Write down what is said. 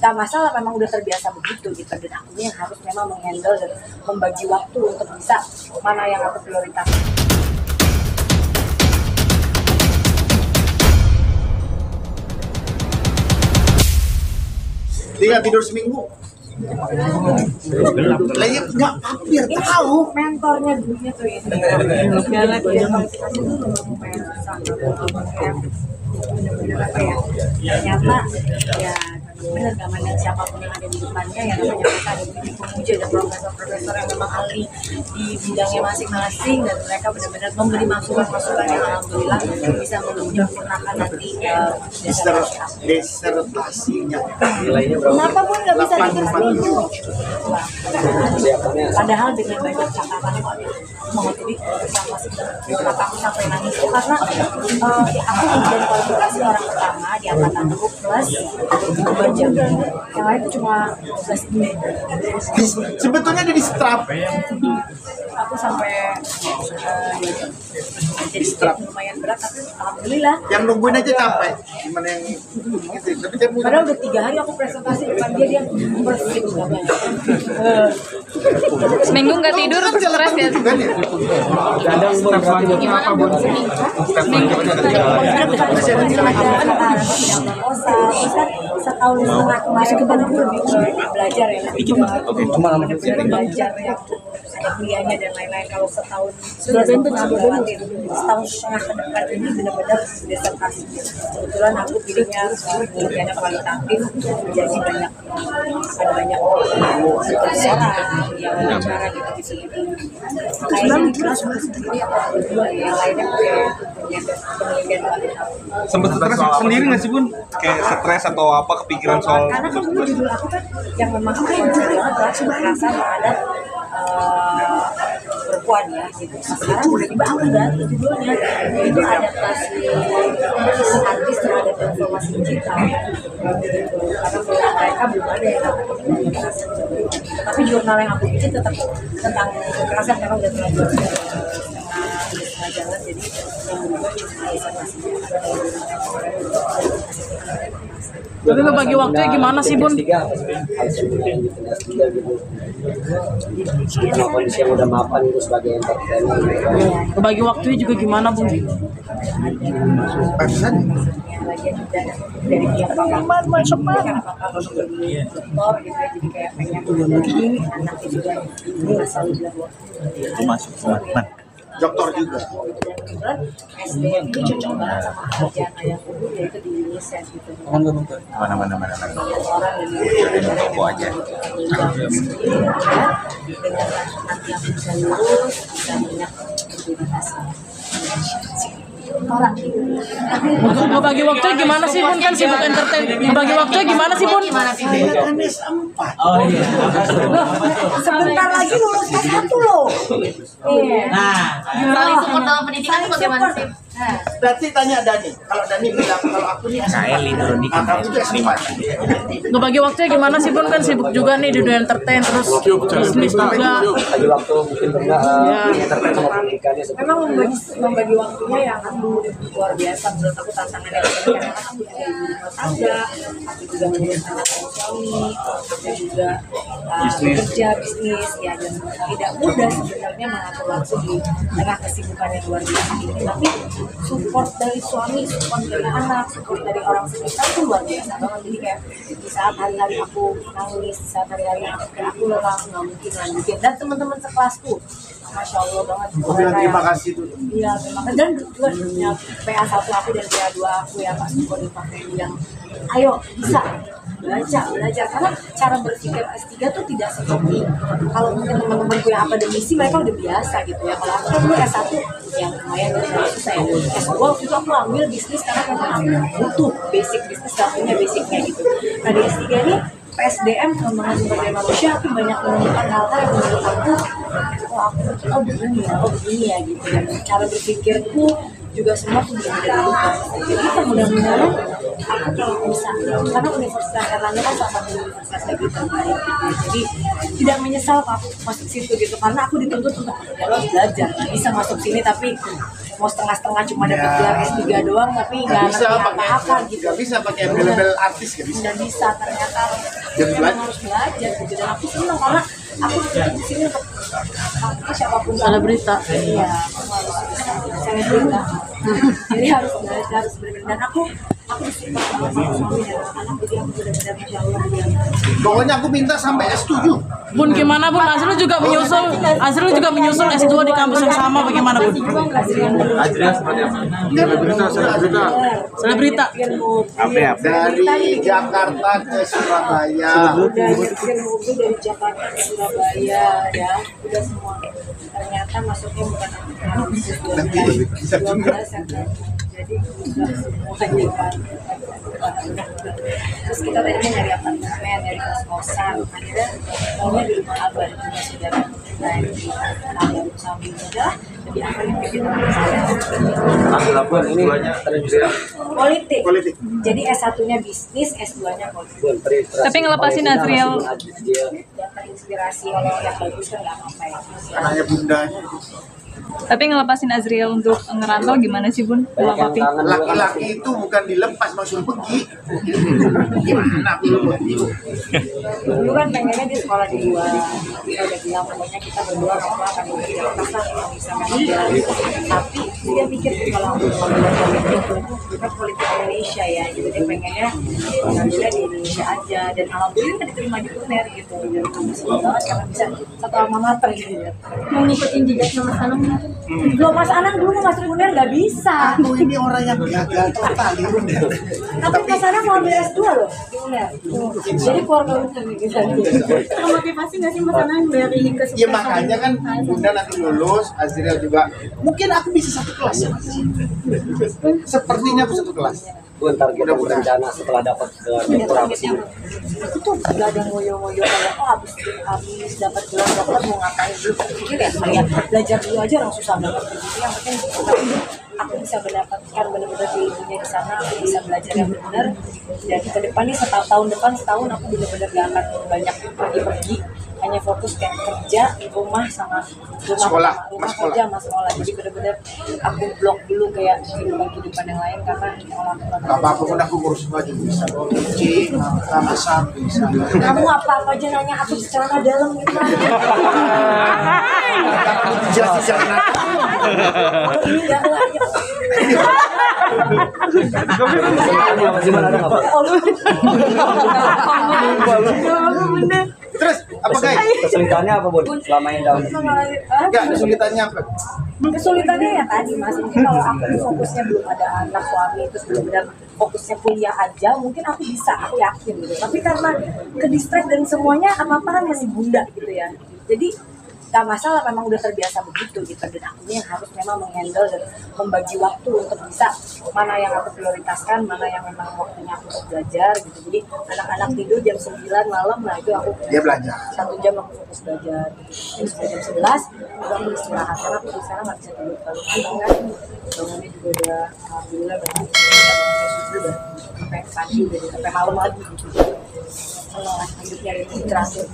gak masalah, memang udah terbiasa begitu gitu, dan aku yang harus memang menghandle dan membagi waktu untuk bisa mana yang aku prioritas. Dia tidur seminggu. Lagi nggak hampir tahu. Mentornya dulunya tuh ini. Dia kualifikasi dulu bener-bener apa ya? Ternyata ya bener gak mandang siapapun yang ada di depannya, ya namanya mereka ada pemuja dan profesor-profesor yang memang ahli di bidangnya masing-masing, dan mereka benar-benar memberi masukan-masukan yang alhamdulillah bisa menyempurnakan nanti disertasinya. kenapa pun nggak bisa diterima. Padahal dengan banyak catatan mau jadi kenapa aku sampai nangis itu karena aku ujian kualifikasi orang pertama di angkatan aku plus 2 jam, yang lain cuma 12 menit. Sebetulnya ada di strap. Aku sampai jadi strap lumayan berat, tapi alhamdulillah. Yang nungguin aja capek. Gimana yang gitu. Tapi dia punya. Padahal udah 3 hari aku presentasi depan dia perfect banget. Seminggu nggak tidur, stres ya? Kadang Gimana Bu? Seminggu setahun setengah kemarin kan aku lebih belajar ya, belajar ya kuliahnya dan lain-lain. Kalau setahun setengah ke depan ini benar-benar disertasi. Kebetulan aku pilihnya penelitiannya kualitatif, jadi banyak ada banyak orang yang bicara gitu. Kayaknya di kelas sendiri yang lainnya penelitian kualitatif. Sempet stres sendiri nggak sih Bun? Kayak stres atau apa, kepikiran soal? Karena kan dulu judul aku kan yang memang aku yang bisa banget adalah kekerasan terhadap perempuan ya gitu. Sekarang tiba-tiba aku ganti judulnya, yaitu adaptasi artis terhadap informasi digital gitu. Karena mereka belum ada yang namanya kekerasan. Tapi jurnal yang aku bikin tetap tentang kekerasan karena udah terlanjur setengah jalan, jadi yang berubah cuma informasinya. Tapi ngebagi waktunya gimana sih Bun? Sama kondisi yang udah mapan itu sebagai entertainer. Ngebagi waktunya juga gimana Bun? Pantesan. Dari pihak bapak masuk jadi kayak pengen anaknya juga nggak selalu bilang Itu masuk teman. Dokter juga. SDM itu cocok banget sama kerjaan ayahku, yaitu di UNICEF gitu. Mana. Orang Jodohin toko aja. dengan nanti aku bisa lulus, bisa banyak aktivitas. Untuk ngebagi waktunya gimana sih Bun? Kan sibuk entertain. Ngebagi waktunya gimana sih Bun? Oh iya. Sebentar lagi lulus S1 loh. Iya. Saling support dalam pendidikan itu bagaimana sih? Berarti tanya Dani. Kalau Dani bilang kalau aku nih Kaeli turun dikit. aku tuh S5. Ngebagi waktunya gimana sih Bun? Kan sibuk juga nih di dunia entertain, terus bisnis juga. Lagi waktu mungkin enggak entertain sama pendidikannya. Memang membagi waktunya yang luar biasa menurut aku tantangannya, karena aku juga ibu rumah tangga, aku juga mengurus anak dan suami, aku juga kerja bisnis ya, dan tidak mudah sebenarnya mengatur waktu di tengah kesibukan yang luar biasa ini. Tapi support dari suami, support dari anak, support dari orang sekitar itu luar biasa banget. Jadi kayak di saat hari-hari aku nangis, di saat hari-hari aku lelah, nggak mungkin lanjutin. Dan teman-teman sekelasku, Masya Allah banget. Aku bilang terima kasih tuh. Iya, terima kasih. Dan juga punya PA1 aku dan PA2 aku ya, Pak Suko di Pak yang ayo bisa belajar, karena cara berpikir S3 tuh tidak seperti kalau mungkin teman-temanku yang akademisi mereka udah biasa gitu ya. Kalau aku kan dulu S1 yang lumayan susah ya. S2 waktu itu aku ambil bisnis karena memang aku butuh basic bisnis, gak punya basicnya gitu. Nah di S3 ini PSDM, pengembangan sumber daya manusia, aku banyak menemukan hal-hal yang menurut aku begini ya gitu. Dan cara berpikirku juga semua tuh berubah. Jadi mudah-mudahan aku kalau bisa, karena Universitas Erlangga kan salah satu universitas lagi terbaik gitu. Jadi tidak menyesal kalau aku masuk situ gitu, karena aku dituntut untuk belajar. Bisa masuk sini tapi mau setengah-setengah cuma dapat gelar S3 doang tapi nggak ngerti apa-apa gitu. Nggak bisa pakai label artis, nggak bisa. Dan bisa ternyata Jadi memang harus belajar gitu. Dan aku senang karena aku di sini untuk siapapun Ada berita. iya aku harus bisa selebrita jadi harus belajar harus benar dan aku disupport sama suami dan anak jadi aku benar-benar masya Allah dia Pokoknya aku minta sampai S7. Bun gimana Bun? Azril juga menyusul S2 di kampus yang sama bagaimana Bun? Selebrita. Dari Jakarta ke Surabaya. udah nyetir mobil dari Jakarta ke Surabaya ya udah semua ternyata masuknya bukan bisa 12 ya jadi udah semuanya kan terus kita tadinya nyari apartemen nyari kos-kosan akhirnya maunya di rumah abah di rumah saudara kita yang di Kalian sambil udah jadi akhirnya bikin Labuan ini politik jadi S1-nya bisnis S2-nya politik Tapi ngelepasin Azriel. dan terinspirasi kalau yang bagus kan nggak apa-apa ya Anaknya bunda. Tapi ngelepasin Azriel untuk ngerantau gimana sih Bun? Pulang papi. Laki-laki itu bukan dilepas langsung pergi. Gimana aku pergi? dulu kan pengennya di sekolah di luar kita udah bilang pokoknya kita berdua apa akan di Jakarta lah kalau bisa kan jalan tapi dia pikir kalau aku mau belajar politik bukan politik Indonesia ya jadi dia pengennya ngambilnya di Indonesia aja dan alhamdulillah diterima di UNER gitu dan aku senang banget karena bisa satu alma mater gitu ya mau ngikutin jejaknya Mas Anang belum Mas Anang dulu mau masuk UNER nggak bisa Aku ini orang yang gagal total di UNER. tapi Mas Anang mau ambil S2 loh di UNER jadi keluarga UNER gitu motivasi nggak sih Mas Anang dari kesuksesan Ya makanya kan bunda nanti lulus, Azriel juga. Mungkin aku bisa satu kelas. Sepertinya aku satu kelas. Bun, target dan rencana setelah dapat dokter apa sih? aku tuh gak ada ngoyo-ngoyo kayak habis dapat gelar dokter mau ngapain dulu pikir ya kayak belajar dulu aja orang susah banget gitu yang penting aku bisa mendapatkan benar-benar ilmunya di sana aku bisa belajar yang benar dan ke depan nih setahun aku benar-benar gak akan banyak pergi-pergi hanya fokus kayak kerja rumah Sekolah. kerja sama sekolah jadi benar-benar aku blok dulu kayak kehidupan yang lain karena kalau aku Gak apa-apa pun aku ngurus baju bisa. Cuci, masak bisa. kamu apa aja nanya aku celana dalam gitu Jelas jangan. ini nggak layak Gimana ada apa? Terus apa guys? Kesulitannya apa Bun? Selama ini dalam Enggak, kesulitannya apa? kesulitannya ya tadi mas mungkin kalau aku fokusnya belum ada anak suami terus benar-benar fokusnya kuliah aja mungkin aku bisa aku yakin gitu tapi karena ke distract dan semuanya apa kan masih bunda gitu ya jadi gak masalah memang udah terbiasa begitu gitu dan aku yang harus memang menghandle dan membagi waktu untuk bisa mana yang aku prioritaskan mana yang memang waktunya aku untuk belajar gitu jadi anak-anak tidur jam 9 malam nah itu aku Dia belajar. 1 jam aku fokus belajar terus jam 11 udah aku istirahat karena aku di sana nggak bisa tidur terlalu malam kan bangunnya juga udah alhamdulillah bangun udah sampai pagi udah sampai malam lagi gitu. Kalau lanjutnya itu terakhir